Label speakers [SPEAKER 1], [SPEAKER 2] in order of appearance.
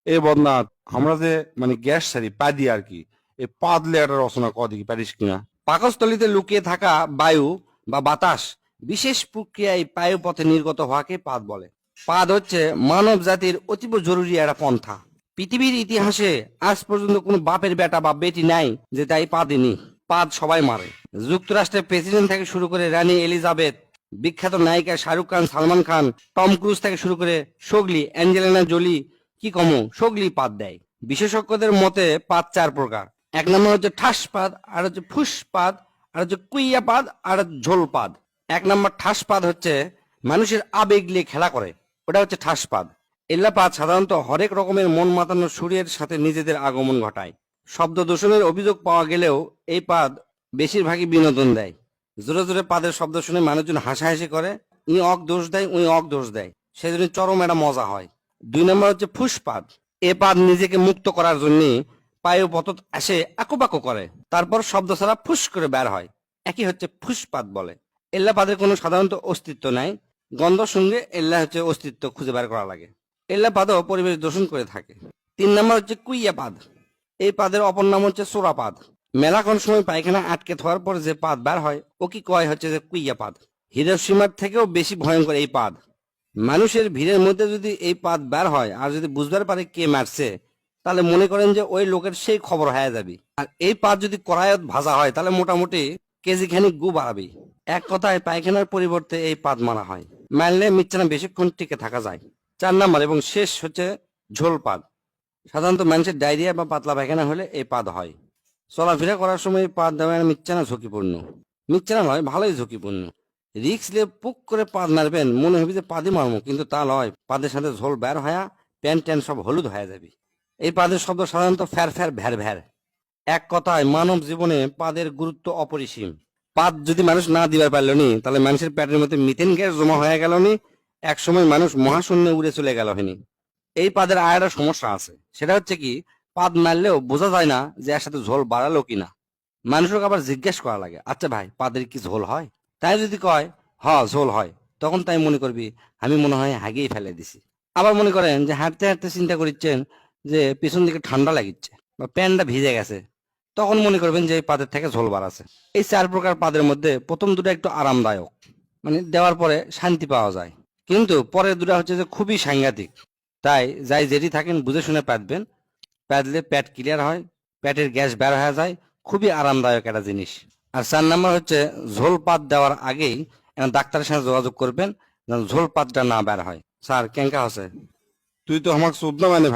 [SPEAKER 1] এ বদনাথ, আমরা যে মানে গ্যাস সারি পাদি আর কি, এই পাদলে একটা রচনা কদি পারিস কিনা?
[SPEAKER 2] পাকস্থলীতে লুকিয়ে থাকা বায়ু বা বাতাস বিশেষ প্রক্রিয়ায় বায়ুপথে নির্গত হওয়াকে পাদ বলে। পাদ হচ্ছে মানব জাতির অতীব জরুরি একটা পন্থা। পৃথিবীর ইতিহাসে আজ পর্যন্ত কোনো বাপের বেটা বা বেটি নাই যে তাই পাদেনি। পাদ সবাই মারে। যুক্তরাষ্ট্রের প্রেসিডেন্ট থেকে শুরু করে রানী এলিজাবেথ, বিখ্যাত নায়িকা শাহরুখ খান, সালমান খান, টম ক্রুজ থেকে শুরু করে সোগলি, অ্যাঞ্জেলিনা জোলি, কি কমো সোগলি পাদ দেয়। বিশেষজ্ঞদের মতে পাদ চার প্রকার। এক নম্বর হচ্ছে ঠাস পাদ, আর হচ্ছে ফুস পাদ, আর হচ্ছে কুইয়া পাদ, আর ঝোল পাদ। এক নম্বর ঠাস পাদ হচ্ছে মানুষের আবেগ নিয়ে খেলা করে, ওটা হচ্ছে ঠাস পাদ। এল্লা পাদ সাধারণত হরেক রকমের মন মাতানো সুরের সাথে নিজেদের আগমন ঘটায়। শব্দ দূষণের অভিযোগ পাওয়া গেলেও এই পাদ বেশিরভাগই বিনোদন দেয়। জোরে জোরে পাদের শব্দ শুনে মানুষজন হাসাহাসি করে, ই অক দোষ দেয়, উই অক দোষ দেয়, সেজন্য চরম একটা মজা হয়। দুই নম্বর হচ্ছে ফুসপাদ। এ পাদ নিজেকে মুক্ত করার জন্য পায়ু পতত আসে আকুপাকু করে, তারপর শব্দ ছাড়া ফুস করে বের হয়, একই হচ্ছে ফুসপাদ বলে। এল্লা পাদের কোনো সাধারণত অস্তিত্ব নাই, গন্ধ সঙ্গে এল্লা হচ্ছে অস্তিত্ব খুঁজে বের করা লাগে। এল্লা পাদও পরিবেশ দূষণ করে থাকে। তিন নম্বর হচ্ছে কুইয়া পাদ। এই পাদের অপর নাম হচ্ছে সোরাপাদ। মেলাক্ষণ সময় পায়খানা আটকে থাকার পর যে পাদ বের হয় ও কি কয় হচ্ছে যে কুইয়া পাদ। হিরোশিমার থেকেও বেশি ভয়ঙ্কর এই পাদ। মানুষের ভিড়ের মধ্যে যদি এই পাদ বের হয় আর যদি বুঝবার পারে কে মারছে, তাহলে মনে করেন যে ওই লোকের সেই খবর হয়ে যাবে। আর এই পাদ যদি কড়াইত ভাজা হয় তাহলে মোটামুটি কেজি খানিক গু বাড়াবে। এক কথায় পায়খানার পরিবর্তে এই পাদ মারা হয়। মারলে মিচ্ছানা বেশিক্ষণ টিকে থাকা যায়। চার নাম্বার এবং শেষ হচ্ছে ঝোল পাদ। সাধারণত মানুষের ডায়রিয়া বা পাতলা পায়খানা হলে এই পাদ হয়। চলাফেরা করার সময় পাদ দেওয়া মিচ্ছানা ঝুঁকিপূর্ণ। মিচ্ছানা নয়, ভালোই ঝুঁকিপূর্ণ। রিক্স নিয়ে পুক করে পাদ মারবেন, মনে হবে যে পাদি মারমো, কিন্তু তা নয়। পাদের সাথে ঝোল বের হয়া প্যান্ট ট্যান্ট সব হলুদ হয়ে যাবে। এই পাদের শব্দ সাধারণত ফ্যার ফ্যার ভ্যার ভ্যার। এক কথায় মানব জীবনে পাদের গুরুত্ব অপরিসীম। পাদ যদি মানুষ না দিবার পারল নি, তাহলে মানুষের পেটের মধ্যে মিথেন গ্যাস জমা হয়ে গেল নি, এক সময় মানুষ মহাশূন্যে উড়ে চলে গেল হয়নি। এই পাদের আরেকটা সমস্যা আছে, সেটা হচ্ছে কি, পাদ মারলেও বোঝা যায় না যে এর সাথে ঝোল বাড়ালো কিনা। মানুষকে আবার জিজ্ঞেস করা লাগে, আচ্ছা ভাই পাদের কি ঝোল হয়? তাই যদি কয় হ ঝোল হয়, তখন তাই মনে করবি আমি মনে হয় হাগিয়ে ফেলে দিছি। আবার মনে করেন যে হাঁটতে হাঁটতে চিন্তা করছেন যে পিছন দিকে ঠান্ডা লাগিচ্ছে বা প্যান্টটা ভিজে গেছে, তখন মনে করবেন যে এই পাদের থেকে ঝোল বাড়াছে। এই চার প্রকার পাদের মধ্যে প্রথম দুটো একটু আরামদায়ক, মানে দেওয়ার পরে শান্তি পাওয়া যায়, কিন্তু পরের দুটা হচ্ছে যে খুবই সাংঘাতিক। তাই যাই যেটি থাকেন বুঝে শুনে পাতবেন। পাতলে পেট ক্লিয়ার হয়, পেটের গ্যাস বের হয়ে যায়, খুবই আরামদায়ক একটা জিনিস। আর চার নাম্বার হচ্ছে ঝোল পাত দেওয়ার আগেই ডাক্তারের সাথে যোগাযোগ করবেন, যেন ঝোল পাতটা না বের হয়। স্যার কেঙ্কা আছে?
[SPEAKER 1] তুই তো আমাকে চোদ্দ মানে